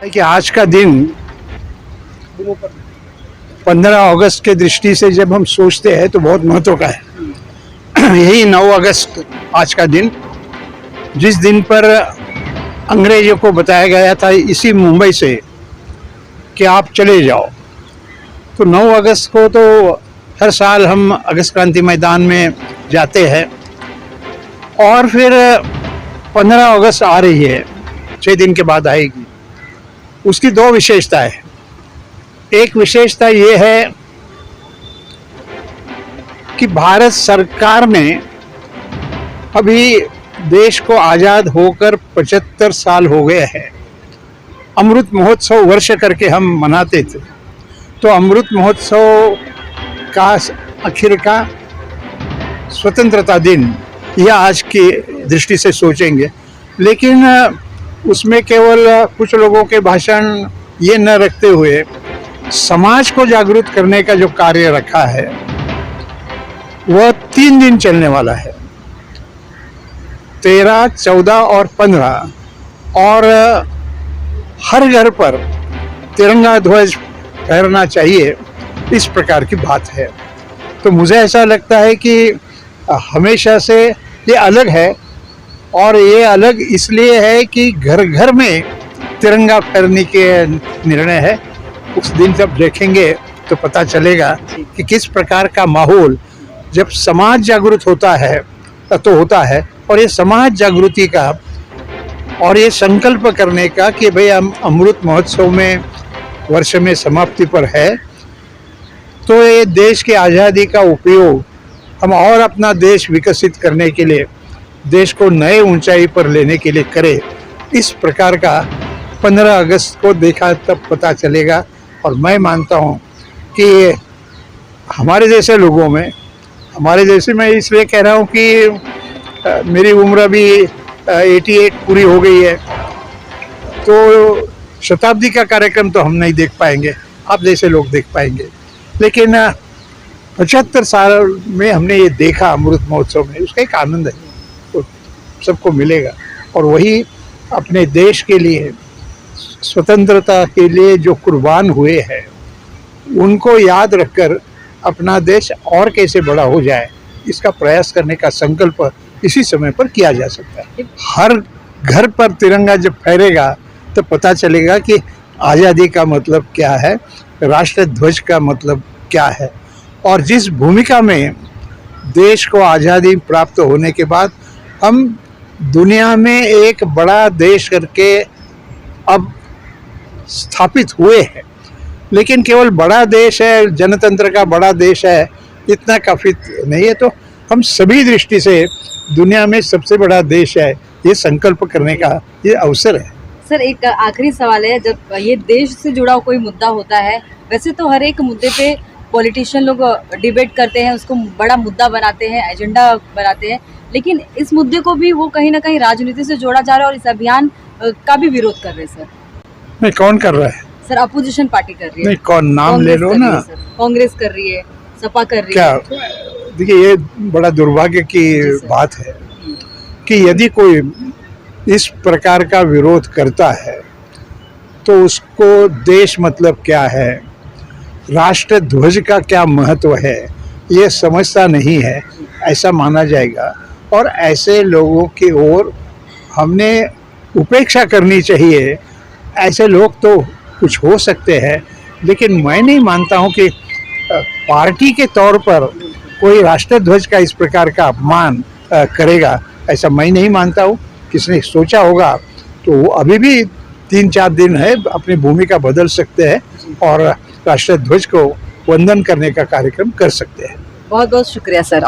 कि आज का दिन 15 अगस्त के दृष्टि से जब हम सोचते हैं तो बहुत महत्व का है। यही 9 अगस्त आज का दिन, जिस दिन पर अंग्रेजों को बताया गया था इसी मुंबई से कि आप चले जाओ, तो 9 अगस्त को तो हर साल हम अगस्त क्रांति मैदान में जाते हैं। और फिर 15 अगस्त आ रही है, 6 दिन के बाद आएगी। उसकी 2 विशेषताएं। एक विशेषता ये है कि भारत सरकार ने अभी देश को आज़ाद होकर 75 साल हो गए हैं। अमृत महोत्सव वर्ष करके हम मनाते थे, तो अमृत महोत्सव का आखिर का स्वतंत्रता दिन यह आज की दृष्टि से सोचेंगे, लेकिन उसमें केवल कुछ लोगों के भाषण ये न रखते हुए समाज को जागरूक करने का जो कार्य रखा है वह 3 दिन चलने वाला है, 13, 14 और 15। और हर घर पर तिरंगा ध्वज फहरना चाहिए, इस प्रकार की बात है। तो मुझे ऐसा लगता है कि हमेशा से ये अलग है, और ये अलग इसलिए है कि घर घर में तिरंगा फहराने के निर्णय है। उस दिन जब देखेंगे तो पता चलेगा कि किस प्रकार का माहौल जब समाज जागरूक होता है तो होता है। और ये समाज जागृति का और ये संकल्प करने का कि भाई हम अमृत महोत्सव में वर्ष में समाप्ति पर है, तो ये देश की आज़ादी का उपयोग हम और अपना देश विकसित करने के लिए, देश को नए ऊंचाई पर लेने के लिए करें। इस प्रकार का 15 अगस्त को देखा तब पता चलेगा। और मैं मानता हूँ कि हमारे जैसे लोगों में, हमारे जैसे, मैं इसलिए कह रहा हूँ कि मेरी उम्र भी 88 पूरी हो गई है, तो शताब्दी का कार्यक्रम तो हम नहीं देख पाएंगे, आप जैसे लोग देख पाएंगे। लेकिन 75 साल में हमने ये देखा अमृत महोत्सव में, उसका एक आनंद है, तो सबको मिलेगा। और वही अपने देश के लिए, स्वतंत्रता के लिए जो कुर्बान हुए हैं, उनको याद रखकर अपना देश और कैसे बड़ा हो जाए, इसका प्रयास करने का संकल्प इसी समय पर किया जा सकता है। हर घर पर तिरंगा जब फहरेगा तो पता चलेगा कि आज़ादी का मतलब क्या है, राष्ट्र ध्वज का मतलब क्या है। और जिस भूमिका में देश को आज़ादी प्राप्त होने के बाद हम दुनिया में एक बड़ा देश करके अब स्थापित हुए हैं, लेकिन केवल बड़ा देश है, जनतंत्र का बड़ा देश है, इतना काफ़ी नहीं है। तो हम सभी दृष्टि से दुनिया में सबसे बड़ा देश है, ये संकल्प करने का ये अवसर है। सर, एक आखिरी सवाल है, जब ये देश से जुड़ा कोई मुद्दा होता है, वैसे तो हर एक मुद्दे पे पॉलिटिशियन लोग डिबेट करते हैं, उसको बड़ा मुद्दा बनाते हैं, एजेंडा बनाते हैं, लेकिन इस मुद्दे को भी वो कहीं ना कहीं राजनीति से जोड़ा जा रहा है और इस अभियान का भी विरोध कर रहे हैं। सर नहीं, कौन कर रहा है? सर, अपोजिशन पार्टी कर रही है। नहीं, कौन? नाम ले लो ना। कांग्रेस कर रही है, सपा कर रही क्या? है। देखिए, ये बड़ा दुर्भाग्य की बात है कि यदि कोई इस प्रकार का विरोध करता है तो उसको देश मतलब क्या है, राष्ट्र ध्वज का क्या महत्व है, ये समझता नहीं है, ऐसा माना जाएगा। और ऐसे लोगों की ओर हमने उपेक्षा करनी चाहिए। ऐसे लोग तो कुछ हो सकते हैं, लेकिन मैं नहीं मानता हूँ कि पार्टी के तौर पर कोई राष्ट्र ध्वज का इस प्रकार का अपमान करेगा, ऐसा मैं नहीं मानता हूँ। किसने सोचा होगा तो वो अभी भी 3-4 दिन है, अपनी भूमिका बदल सकते हैं और राष्ट्र ध्वज को वंदन करने का कार्यक्रम कर सकते हैं। बहुत बहुत शुक्रिया सर।